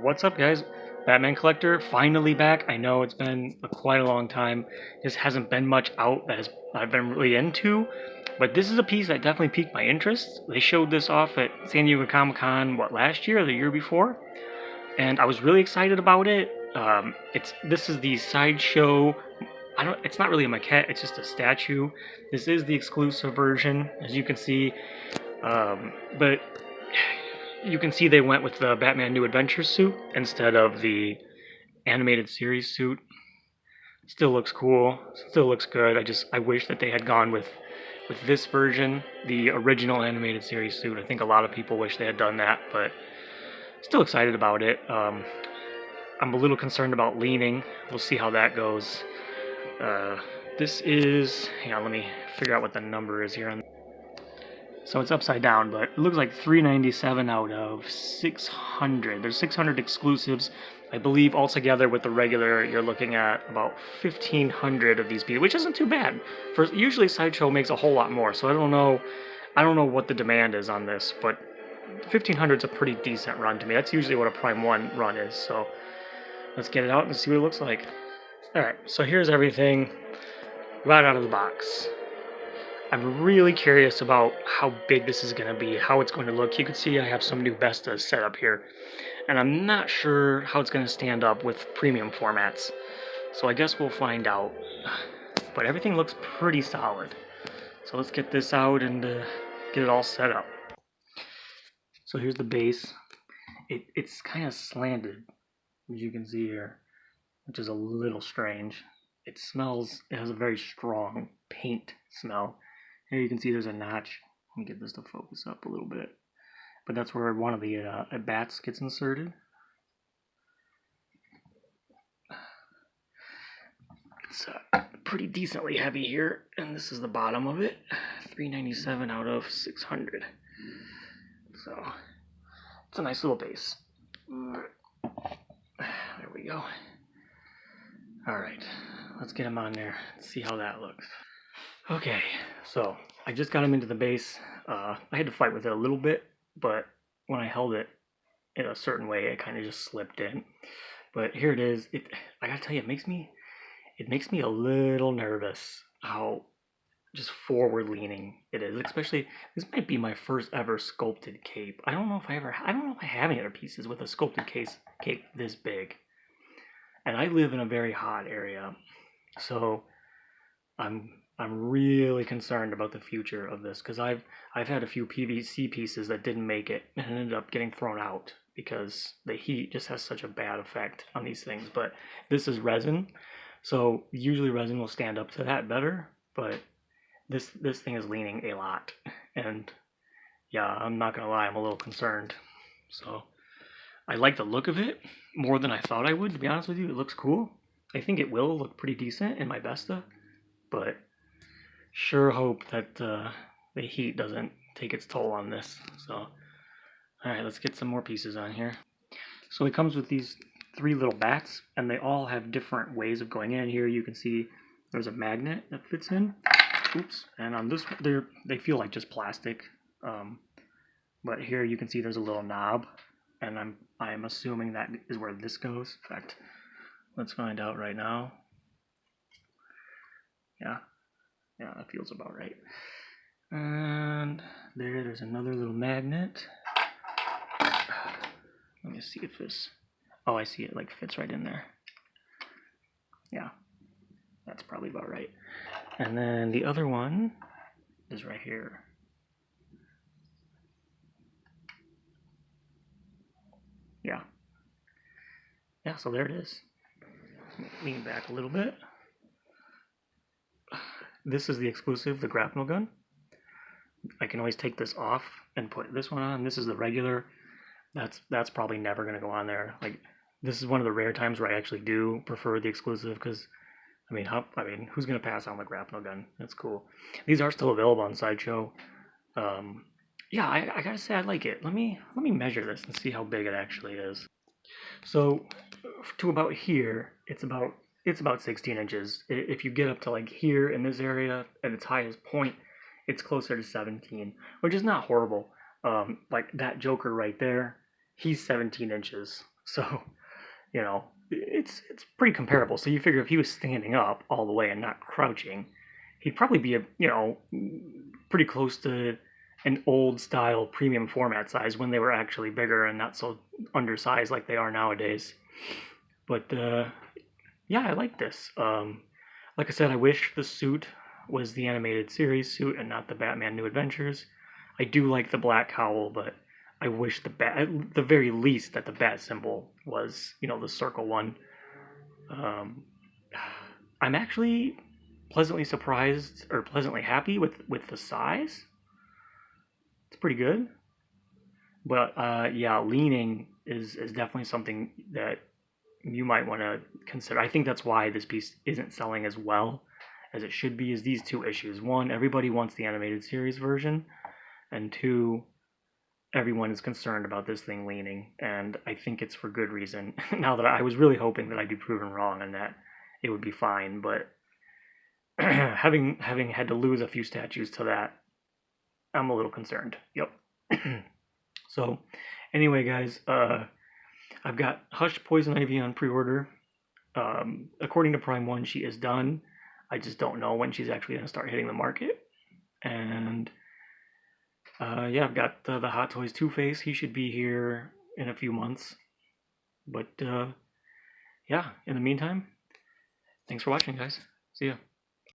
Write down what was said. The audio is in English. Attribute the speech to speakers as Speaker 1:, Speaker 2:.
Speaker 1: What's up, guys? Batman Collector finally back. I know it's been quite a long time. Just hasn't been much out that I've been really into, but this is a piece that definitely piqued my interest. They showed this off at San Diego Comic-Con, last year or the year before? And I was really excited about it. This is the Sideshow. It's not really a maquette. It's just a statue. This is the exclusive version, as you can see. But you can see they went with the Batman New Adventures suit instead of the animated series suit. Still looks cool. Still looks good. I wish that they had gone with this version, the original animated series suit. I think a lot of people wish they had done that, but still excited about it. I'm a little concerned about leaning. We'll see how that goes. This is, hang on, let me figure out what the number is here. So it's upside down, but it looks like 397 out of 600. There's 600 exclusives. I believe altogether with the regular, you're looking at about 1,500 of these pieces, which isn't too bad. Usually Sideshow makes a whole lot more, so I don't know what the demand is on this, but 1,500 is a pretty decent run to me. That's usually what a Prime 1 run is, so let's get it out and see what it looks like. Alright, so here's everything right out of the box. I'm really curious about how big this is going to be, how it's going to look. You can see I have some new Bestas set up here, and I'm not sure how it's going to stand up with premium formats. So I guess we'll find out. But everything looks pretty solid. So let's get this out and get it all set up. So here's the base. It's kind of slanted, as you can see here, which is a little strange. It has a very strong paint smell. Here you can see there's a notch. Let me get this to focus up a little bit. But that's where one of the bats gets inserted. It's pretty decently heavy here, and this is the bottom of it. 397 out of 600. So it's a nice little base. There we go. Alright, let's get him on there. Let's see how that looks. Okay, so I just got him into the base. I had to fight with it a little bit, but when I held it in a certain way, it kind of just slipped in. But here it is. I gotta tell you, it makes me a little nervous how just forward-leaning it is. Especially, this might be my first ever sculpted cape. I don't know if I have any other pieces with a sculpted cape this big. And I live in a very hot area, so I'm really concerned about the future of this, because I've had a few PVC pieces that didn't make it and ended up getting thrown out because the heat just has such a bad effect on these things. But this is resin, so usually resin will stand up to that better, but this thing is leaning a lot, and yeah, I'm not gonna lie, I'm a little concerned. So I like the look of it more than I thought I would, to be honest with you. It looks cool. I think it will look pretty decent in my Besta, but sure hope that the heat doesn't take its toll on this. So, alright, let's get some more pieces on here. So it comes with these 3 little bats, and they all have different ways of going in. Here you can see there's a magnet that fits in. Oops. And on this, they feel like just plastic. But here you can see there's a little knob, and I'm assuming that is where this goes. In fact, let's find out right now. Yeah, that feels about right. And there's another little magnet. Let me see if this, oh, I see it like fits right in there. Yeah, that's probably about right. And then the other one is right here. Yeah, so there it is. Lean back a little bit. This is the exclusive, the grapnel gun. I can always take this off and put this one on. This is the regular. That's probably never going to go on there. Like, this is one of the rare times where I actually do prefer the exclusive, because I mean, who's going to pass on the grapnel gun? That's cool. These are still available on Sideshow. Yeah, I gotta say I like it. Let me measure this and see how big it actually is. So to about here, it's about 16 inches. If you get up to like here in this area at its highest point, it's closer to 17, which is not horrible. Like that Joker right there, he's 17 inches. So, you know, it's pretty comparable. So you figure if he was standing up all the way and not crouching, he'd probably be pretty close to an old style premium format size when they were actually bigger and not so undersized like they are nowadays. But yeah, I like this. Like I said, I wish the suit was the animated series suit and not the Batman New Adventures. I do like the black cowl, but I wish at the very least that the bat symbol was, the circle one. Um, I'm actually pleasantly surprised or pleasantly happy with the size. It's pretty good, but yeah, leaning is definitely something that you might want to consider. I think that's why this piece isn't selling as well as it should be. Is these two issues: one, everybody wants the animated series version, and two, everyone is concerned about this thing leaning, and I think it's for good reason. Now that I was really hoping that I'd be proven wrong and that it would be fine, but having had to lose a few statues to that, I'm a little concerned. Yep. So, anyway, guys, I've got Hush Poison Ivy on pre-order. According to Prime One, she is done. I just don't know when she's actually going to start hitting the market. And yeah, I've got the Hot Toys Two-Face. He should be here in a few months. But yeah, in the meantime, thanks for watching, guys. See ya.